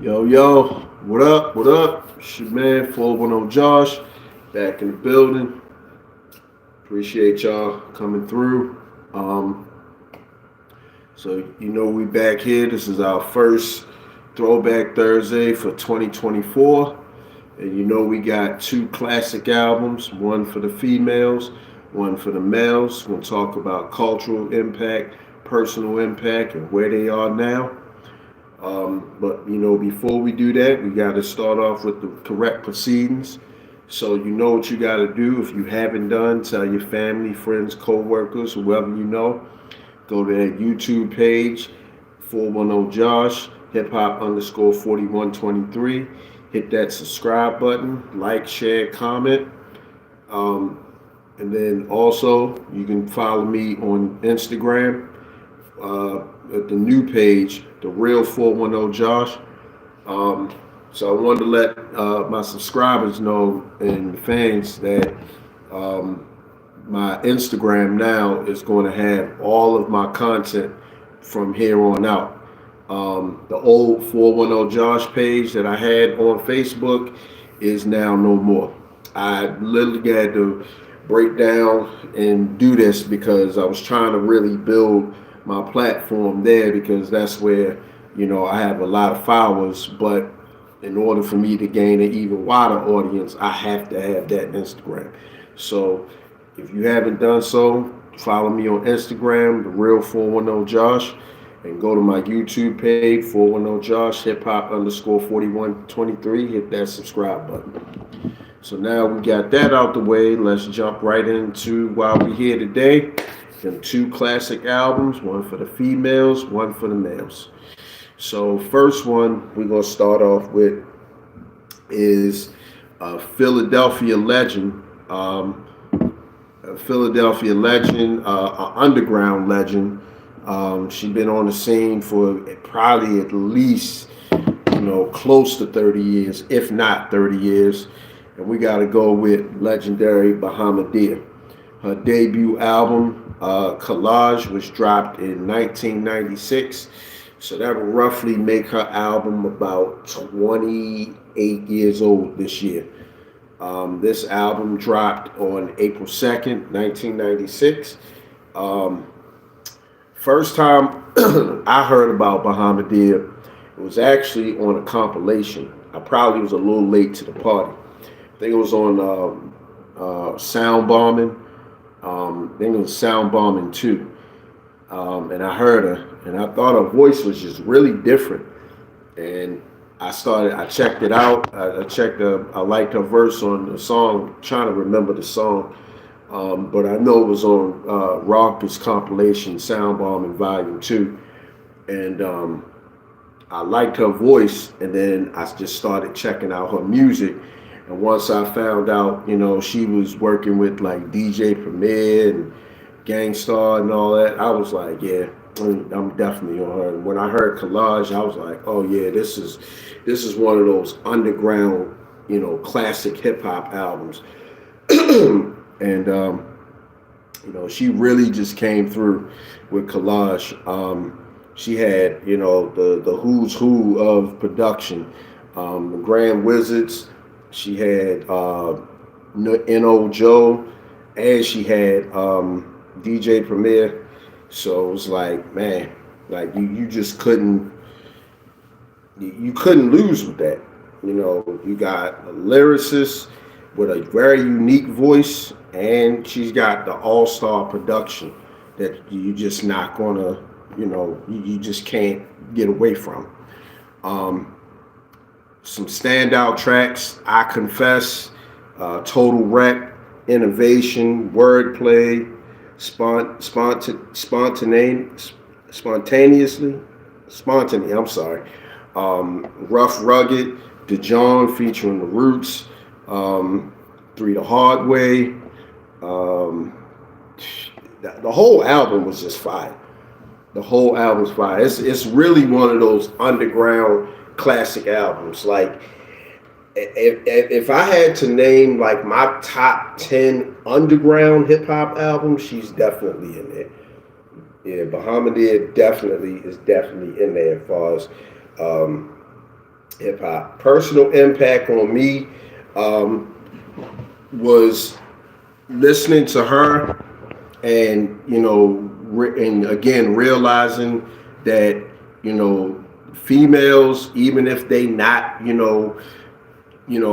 Yo, what up? What up? It's your man, 410 Josh, back in the building. Appreciate y'all coming through. Um, we back here. This is our first Throwback Thursday for 2024. And we got two classic albums, one for the females, one for the males. We'll talk about cultural impact, personal impact, and where they are now. But before we do that, we got to start off with the correct proceedings. So you know what you got to do. If you haven't done, tell your family, friends, co-workers, whoever you know. Go to that YouTube page, 410 Josh, hip hop underscore 4123. Hit that subscribe button, like, share, comment. Um, and then also, you can follow me on Instagram at the new page, the real 410 Josh. So I wanted to let my subscribers know and the fans that um, my Instagram now is going to have all of my content from here on out. The old 410 Josh page that I had on Facebook is now no more. I literally had to break down and do this because I was trying to really build my platform there because that's where I have a lot of followers. But in order for me to gain an even wider audience, I have to have that Instagram. So if you haven't done so, follow me on Instagram, the real 410 Josh, and go to my YouTube page, 410 Josh, hip hop underscore 4123. Hit that subscribe button. So now we got that out the way. Let's jump right into why we're here today. Them two classic albums, one for the females, one for the males. So first one we're going to start off with is a Philadelphia legend. Underground legend. She's been on the scene for probably at least, close to 30 years, if not 30 years. And we got to go with legendary Bahamadia. Her debut album, Kollage, was dropped in 1996. So that will roughly make her album about 28 years old this year. This album dropped on April 2nd, 1996. First time I heard about Bahamadia, it was actually on a compilation. I probably was a little late to the party. I think it was on Sound Bombing. I think it was Sound Bombing 2. And I heard her, and I thought her voice was just really different. And I checked it out. I liked her verse on the song, I'm trying to remember the song. But I know it was on Rock's compilation, Sound Bombing Volume 2. And I liked her voice, and then I just started checking out her music. And once I found out, she was working with like DJ Premier and Gangstar and all that, I was like, yeah, I'm definitely on her. And when I heard Kollage, I was like, oh yeah, this is one of those underground, classic hip hop albums. And she really just came through with Kollage. She had, the who's who of production, the Grand Wizards. She had N.O. Joe, and she had DJ Premier. So it was like, man, like you just couldn't lose with that. You got a lyricist with a very unique voice, and she's got the all-star production that you just not gonna, you just can't get away from. Some standout tracks, I Confess, Total Wreck, Innovation, Wordplay, Spontaneously, I'm sorry. Rough Rugged, DeJohn featuring The Roots, Three the Hard Way. The whole album was just fire. The whole album's fire. It's really one of those underground classic albums. Like, if I had to name like my top 10 underground hip hop albums, she's definitely in there. Yeah, Bahamadia is definitely in there as far as hip hop. Personal impact on me um, was listening to her, and and again realizing that females, even if they not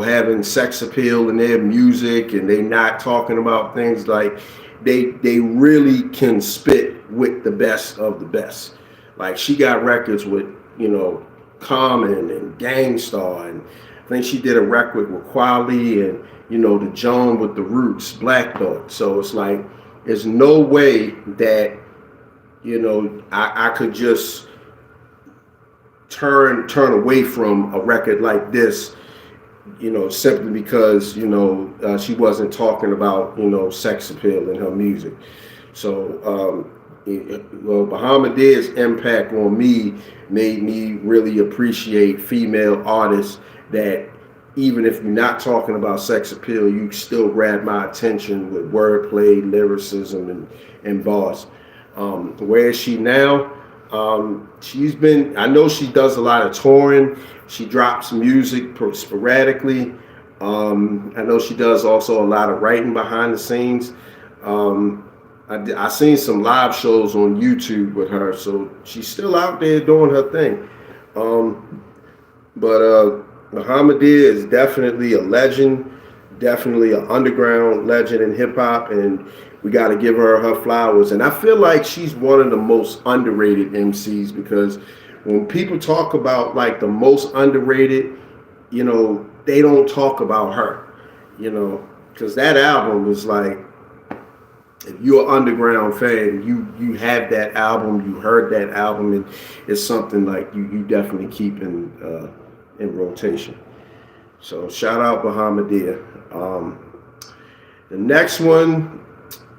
having sex appeal in their music, and they not talking about things like, they really can spit with the best of the best. Like, she got records with Common and Gangstar, and I think she did a record with Quali, and the Joan with the Roots, Black Thought. So it's like, there's no way that I could just turn away from a record like this, simply because she wasn't talking about sex appeal in her music. So Bahamadia's impact on me made me really appreciate female artists that, even if you're not talking about sex appeal, you still grab my attention with wordplay, lyricism, and bars. Where is she now? I know she does a lot of touring. She drops music sporadically. I know she does also a lot of writing behind the scenes. I seen some live shows on YouTube with her, so she's still out there doing her thing. But Bahamadia is definitely a legend, definitely an underground legend in hip hop, and we got to give her flowers. And I feel like she's one of the most underrated MCs, because when people talk about like the most underrated, they don't talk about her, because that album is like, if you're an underground fan, you have that album, you heard that album, and it's something like you definitely keep in rotation. So shout out Bahamadia. The next one,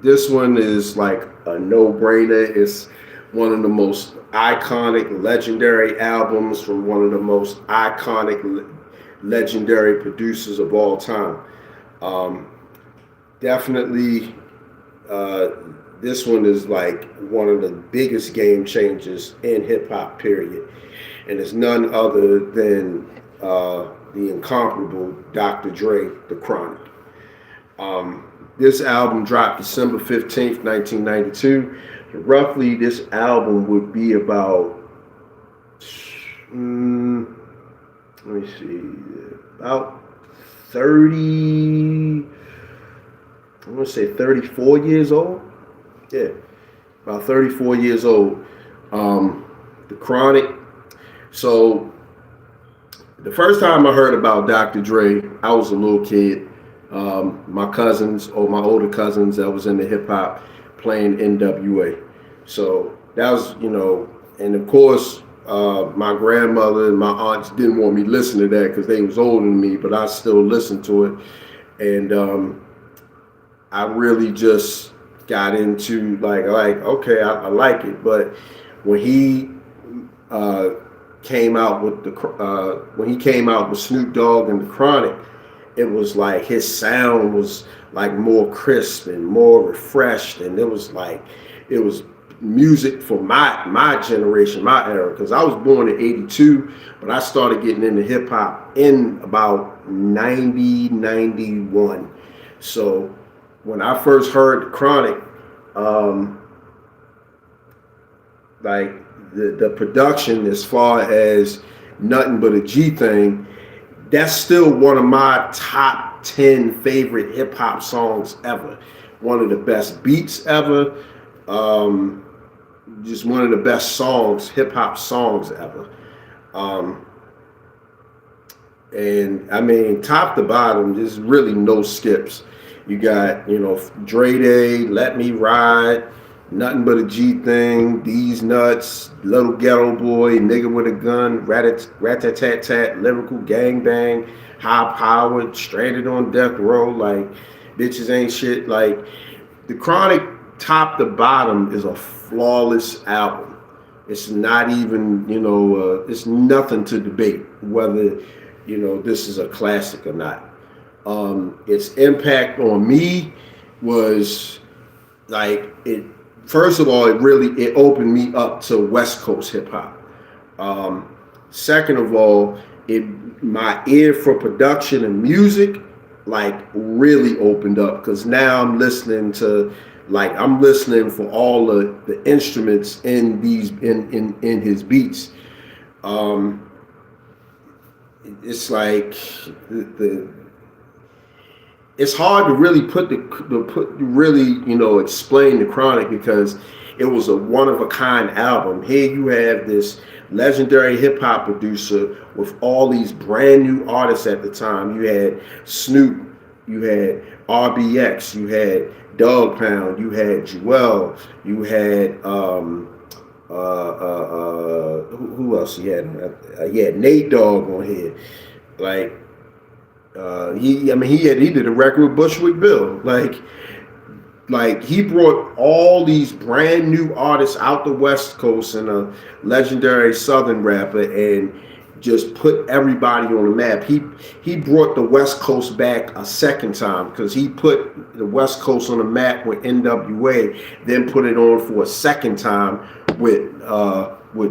this one is like a no-brainer. It's one of the most iconic, legendary albums from one of the most iconic, legendary producers of all time. Definitely, this one is like one of the biggest game changers in hip hop, period. And it's none other than the incomparable Dr. Dre, The Chronic. This album dropped December 15th, 1992. Roughly, this album would be about, let me see, about 30, I want to say 34 years old. Yeah, about 34 years old. The Chronic. So the first time I heard about Dr. Dre, I was a little kid. My cousins, or my older cousins that was into hip hop, playing NWA. So that was, and of course, my grandmother and my aunts didn't want me to listen to that because they was older than me, but I still listened to it. And I really just got into like okay, I like it. But when he came out with Snoop Dogg and The Chronic, it was like his sound was like more crisp and more refreshed, and it was music for my generation, my era, because I was born in '82, but I started getting into hip hop in about 90, 91. So when I first heard The Chronic, like the production, as far as Nothing But a G Thing, that's still one of my top 10 favorite hip hop songs ever. One of the best beats ever. Just one of the best songs, hip hop songs ever. And I mean, top to bottom, there's really no skips. You got, Dre Day, Let Me Ride, Nothing But a G Thing, These Nuts, Little Ghetto Boy, Nigga with a Gun, Rat-a-tat-tat, Lyrical Gangbang, High Powered, Stranded on Death Row, like, Bitches Ain't Shit. Like, The Chronic, top to bottom, is a flawless album. It's not even, it's nothing to debate whether, this is a classic or not. Its impact on me was like, first of all, it opened me up to West Coast hip hop. Second of all, it my ear for production and music like really opened up, because now I'm listening to, like, I'm listening for all the instruments in these in his beats. Um, it's like the it's hard to really really, explain the Chronic, because it was a one of a kind album. Here you have this legendary hip hop producer with all these brand new artists at the time. You had Snoop, you had RBX, you had Dog Pound, you had Jewel, you had who else he had? He had Nate Dogg on here. Like, he did a record with Bushwick Bill. Like he brought all these brand new artists out the West Coast, and a legendary Southern rapper, and just put everybody on the map. He brought the West Coast back a second time, because he put the West Coast on the map with NWA, then put it on for a second time with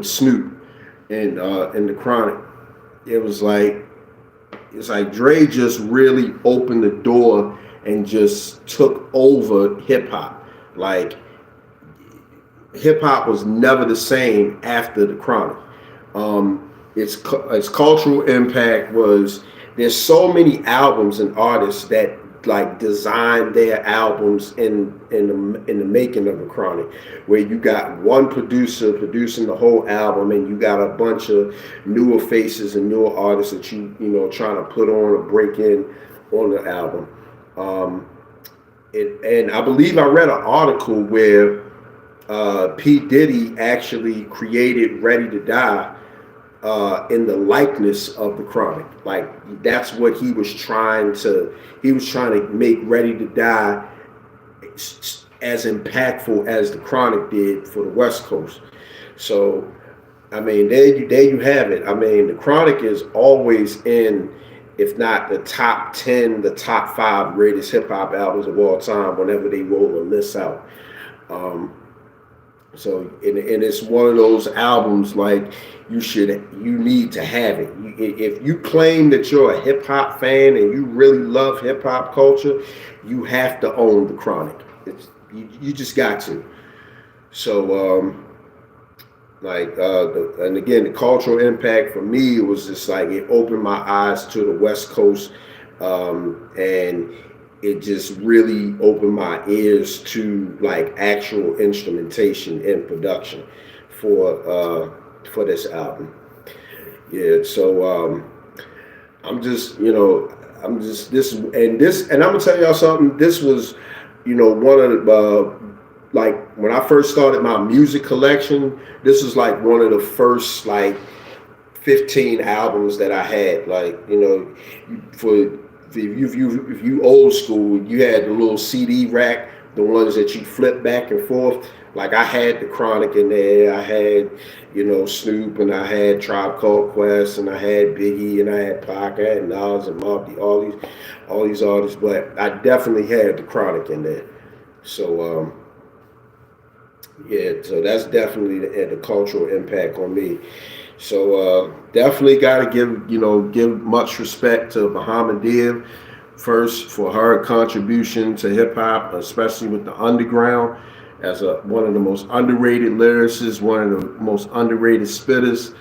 Snoop and the Chronic. It was like, it's like Dre just really opened the door and just took over hip hop. Like, hip hop was never the same after the Chronic. Its cultural impact was, there's so many albums and artists that like designed their albums in the making of the Chronic, where you got one producer producing the whole album, and you got a bunch of newer faces and newer artists that trying to put on or break in on the album. And I believe I read an article where P. Diddy actually created Ready to Die in the likeness of the Chronic. Like, that's what he was trying to make Ready to Die as impactful as the Chronic did for the West Coast. So, I mean, there you have it. I mean, the Chronic is always in, if not the top 10, the top 5 greatest hip hop albums of all time whenever they roll a list out. So, and it's one of those albums, like, you need to have it. If you claim that you're a hip hop fan and you really love hip hop culture, you have to own the Chronic. You just got to. So, and again, the cultural impact for me, it was just like, it opened my eyes to the West Coast, and it just really opened my ears to like actual instrumentation and production for this album. Yeah, so I'm gonna tell y'all something. This was, one of the like, when I first started my music collection, this was like one of the first like 15 albums that I had. Like, if you old school, you had the little CD rack, the ones that you flip back and forth. Like, I had the Chronic in there, I had, Snoop, and I had Tribe Called Quest, and I had Biggie, and I had Pac, I had Nas and Mobb, all these artists, but I definitely had the Chronic in there. So so that's definitely the cultural impact on me. So definitely got to give much respect to Bahamadia first for her contribution to hip hop, especially with the underground, as one of the most underrated lyricists, one of the most underrated spitters,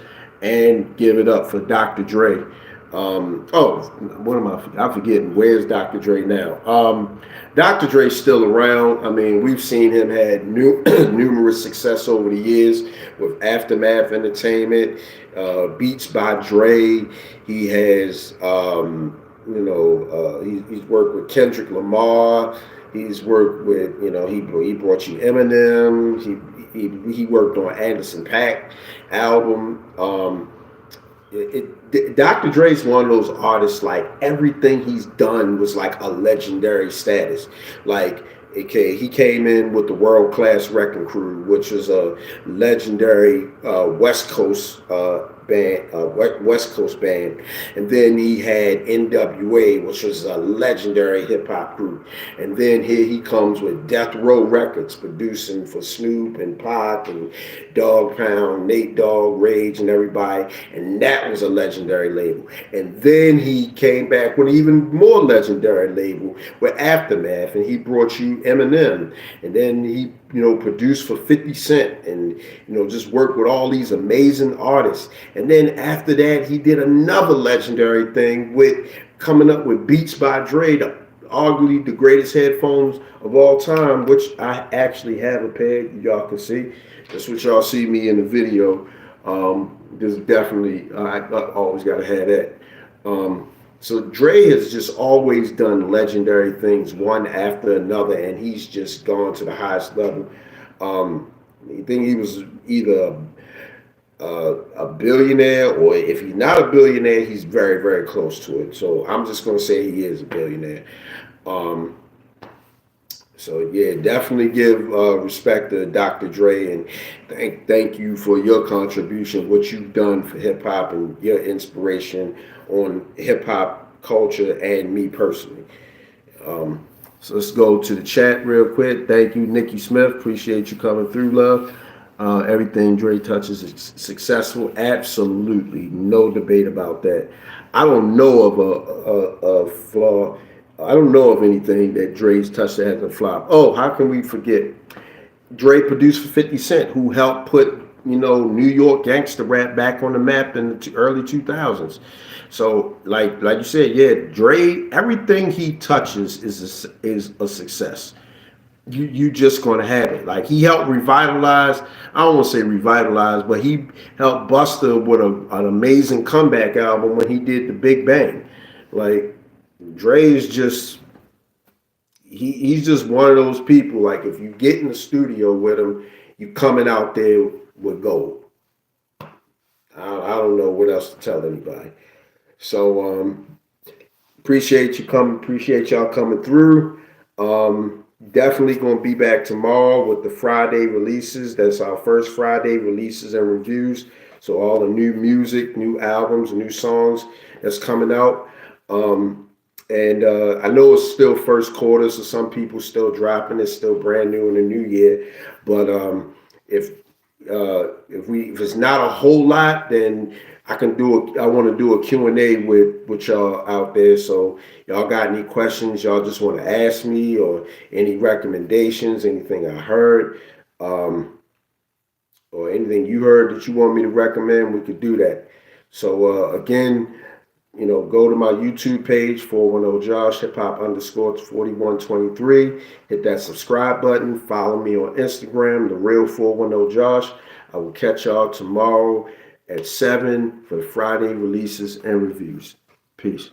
and give it up for Dr. Dre. What am I'm forgetting. Where's Dr. Dre now? Dr. Dre's still around. I mean, we've seen him had numerous success over the years with Aftermath Entertainment, Beats by Dre. He has, he's worked with Kendrick Lamar. He's worked with, he brought you Eminem. He worked on Anderson .Paak album. Dr. Dre's one of those artists, like, everything he's done was like a legendary status. Like, he came in with the World Class Wrecking Crew, which was a legendary West Coast band, and then he had NWA, which was a legendary hip hop group, and then here he comes with Death Row Records, producing for Snoop and Pac and Dog Pound, Nate Dogg, Rage, and everybody, and that was a legendary label. And then he came back with an even more legendary label with Aftermath, and he brought you Eminem, and then he, produced for 50 Cent, and just worked with all these amazing artists. And then after that, he did another legendary thing with coming up with Beats by Dre, arguably the greatest headphones of all time, which I actually have a pair. Y'all can see. That's what y'all see me in the video. There's definitely, I always got to have that. So Dre has just always done legendary things, one after another, and he's just gone to the highest level. I think he was either a billionaire, or if he's not a billionaire, he's very, very close to it. So I'm just going to say he is a billionaire. So yeah, definitely give respect to Dr. Dre, and thank you for your contribution, what you've done for hip hop, and your inspiration on hip hop culture and me personally. So let's go to the chat real quick. Thank you, Nikki Smith. Appreciate you coming through, love. Everything Dre touches is successful. Absolutely, no debate about that. I don't know of a flaw. I don't know of anything that Dre's touched that hasn't flopped. Oh, how can we forget? Dre produced for 50 Cent, who helped put, New York gangster rap back on the map in the early 2000s. So, like you said, yeah, Dre, everything he touches is a success. You just gonna have it. Like, he helped revitalize. I don't want to say revitalize, but he helped Busta with an amazing comeback album when he did the Big Bang. Like, Dre is just, he's just one of those people. Like, if you get in the studio with him, you coming out there with gold. I don't know what else to tell anybody. So appreciate you coming. Appreciate y'all coming through. Definitely going to be back tomorrow with the Friday releases. That's our first Friday releases and reviews. So all the new music, new albums, new songs that's coming out. And I know it's still first quarter, so some people still dropping. It's still brand new in the new year. But if it's not a whole lot, then I want to do a Q&A with y'all out there. So y'all got any questions y'all just want to ask me, or any recommendations, anything I heard, or anything you heard that you want me to recommend, we could do that. So again, go to my YouTube page, 410 Josh, hip hop _4123. Hit that subscribe button. Follow me on Instagram, the real 410 Josh. I will catch y'all tomorrow at 7 for the Friday releases and reviews. Peace.